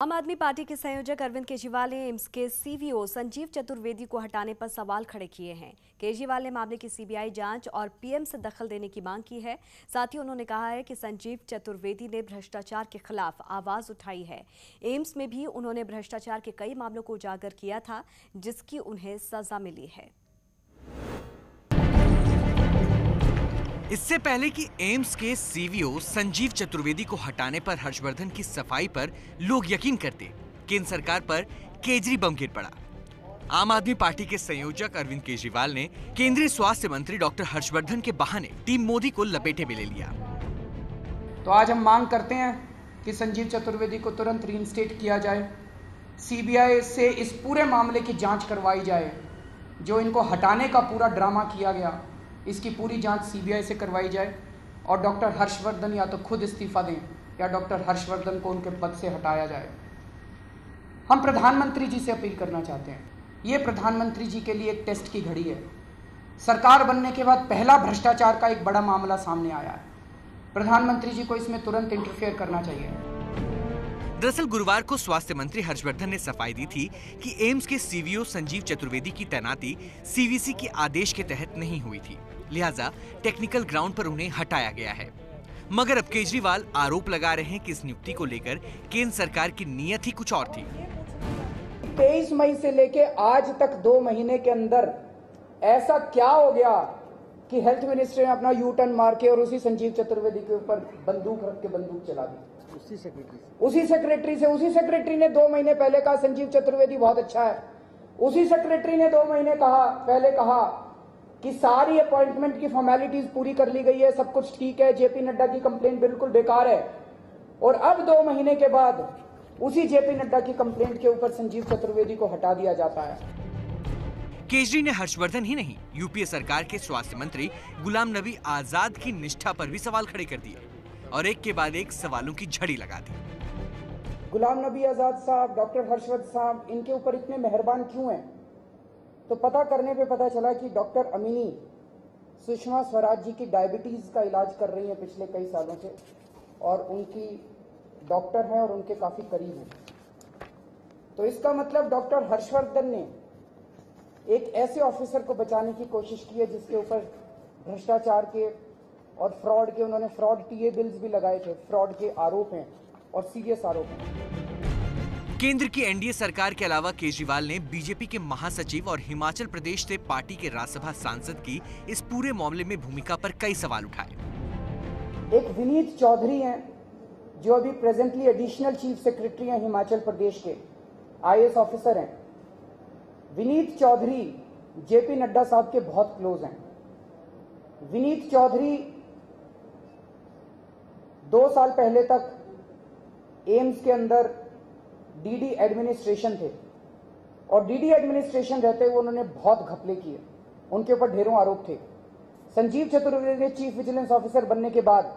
आम आदमी पार्टी के संयोजक अरविंद केजरीवाल ने एम्स के सीवीओ संजीव चतुर्वेदी को हटाने पर सवाल खड़े किए हैं। केजरीवाल ने मामले की सीबीआई जांच और पीएम से दखल देने की मांग की है। साथ ही उन्होंने कहा है कि संजीव चतुर्वेदी ने भ्रष्टाचार के खिलाफ आवाज उठाई है। एम्स में भी उन्होंने भ्रष्टाचार के कई मामलों को उजागर किया था, जिसकी उन्हें सजा मिली है। इससे पहले कि एम्स के सीवीओ संजीव चतुर्वेदी को हटाने पर हर्षवर्धन की सफाई पर लोग यकीन करते, केंद्र सरकार पर केजरी बम गिर पड़ा। आम आदमी पार्टी के संयोजक अरविंद केजरीवाल ने केंद्रीय स्वास्थ्य मंत्री डॉक्टर हर्षवर्धन के बहाने टीम मोदी को लपेटे में ले लिया। तो आज हम मांग करते हैं कि संजीव चतुर्वेदी को तुरंत रीइंस्टेट किया जाए, सीबीआई से इस पूरे मामले की जांच करवाई जाए। जो इनको हटाने का पूरा ड्रामा किया गया, इसकी पूरी जांच सीबीआई से करवाई जाए और डॉक्टर हर्षवर्धन या तो खुद इस्तीफा दें या डॉक्टर हर्षवर्धन को उनके पद से हटाया जाए। हम प्रधानमंत्री जी से अपील करना चाहते हैं, ये प्रधानमंत्री जी के लिए एक टेस्ट की घड़ी है। सरकार बनने के बाद पहला भ्रष्टाचार का एक बड़ा मामला सामने आया है। प्रधानमंत्री जी को इसमें तुरंत इंटरफेयर करना चाहिए। दरअसल गुरुवार को स्वास्थ्य मंत्री हर्षवर्धन ने सफाई दी थी कि एम्स के सीवीओ संजीव चतुर्वेदी की तैनाती सीवीसी के आदेश के तहत नहीं हुई थी, लिहाजा टेक्निकल ग्राउंड पर उन्हें हटाया गया है। मगर अब केजरीवाल आरोप लगा रहे हैं कि इस नियुक्ति को लेकर केंद्र सरकार की नीयत ही कुछ और थी। 23 मई से लेके आज तक 2 महीने के अंदर ऐसा क्या हो गया कि हेल्थ मिनिस्टर ने अपना यू टर्न मार के और उसी संजीव चतुर्वेदी के ऊपर बंदूक रख के बंदूक चला दी। उसी सेक्रेटरी ने 2 महीने पहले कहा संजीव चतुर्वेदी बहुत अच्छा है। उसी सेक्रेटरी ने 2 महीने पहले कहा कि सारी अपॉइंटमेंट की फॉर्मेलिटीज पूरी कर ली गई है, सब कुछ ठीक है, जेपी नड्डा की कंप्लेंट बिल्कुल बेकार है। और अब 2 महीने के बाद उसी जेपी नड्डा की कंप्लेंट के ऊपर संजीव चतुर्वेदी को हटा दिया जाता है। केजरी ने हर्षवर्धन ही नहीं, यूपीए सरकार के स्वास्थ्य मंत्री गुलाम नबी आजाद की निष्ठा पर भी सवाल खड़े कर दिए और एक के बाद एक सवालों की झड़ी लगा दी। गुलाम नबी आजाद साहब, डॉक्टर हर्षवर्धन साहब इनके ऊपर इतने मेहरबान क्यों हैं? तो पता करने पे पता चला कि डॉक्टर अमीनी सुषमा स्वराज जी की डायबिटीज का इलाज कर रही हैं पिछले कई सालों से और उनकी डॉक्टर हैं और उनके काफी करीब हैं। तो इसका मतलब डॉक्टर हर्षवर्धन ने एक ऐसे ऑफिसर को बचाने की कोशिश की है जिसके ऊपर भ्रष्टाचार के और फ्रॉड के, उन्होंने फ्रॉड टीए बिल्स भी लगाए थे, फ्रॉड के आरोप हैं और सीरियस आरोप हैं। केंद्र की एनडीए सरकार के अलावा केजरीवाल ने बीजेपी के महासचिव और हिमाचल प्रदेश से पार्टी के राज्यसभा सांसद की इस पूरे मामले में भूमिका पर कई सवाल उठाए। एक विनीत चौधरी हैं जो अभी प्रेजेंटली एडिशनल चीफ सेक्रेटरी हैं हिमाचल प्रदेश के, आईएएस ऑफिसर हैं। विनीत चौधरी जेपी नड्डा साहब के बहुत क्लोज हैं। विनीत चौधरी 2 साल पहले तक एम्स के अंदर डीडी एडमिनिस्ट्रेशन थे और डीडी एडमिनिस्ट्रेशन रहते हुए उन्होंने बहुत घपले किए, उनके ऊपर ढेरों आरोप थे। संजीव चतुर्वेदी ने चीफ विजिलेंस ऑफिसर बनने के बाद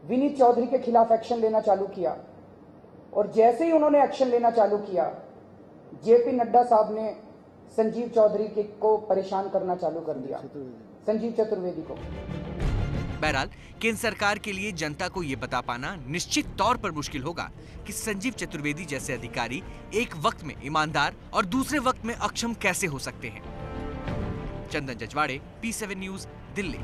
विनीत चौधरी के खिलाफ एक्शन लेना चालू किया और जैसे ही उन्होंने एक्शन लेना चालू किया, जेपी नड्डा साहब ने संजीव चौधरी को परेशान करना चालू कर दिया, संजीव चतुर्वेदी को। बहरहाल केंद्र सरकार के लिए जनता को ये बता पाना निश्चित तौर पर मुश्किल होगा कि संजीव चतुर्वेदी जैसे अधिकारी एक वक्त में ईमानदार और दूसरे वक्त में अक्षम कैसे हो सकते हैं। चंदन जजवाड़े, P7 न्यूज, दिल्ली।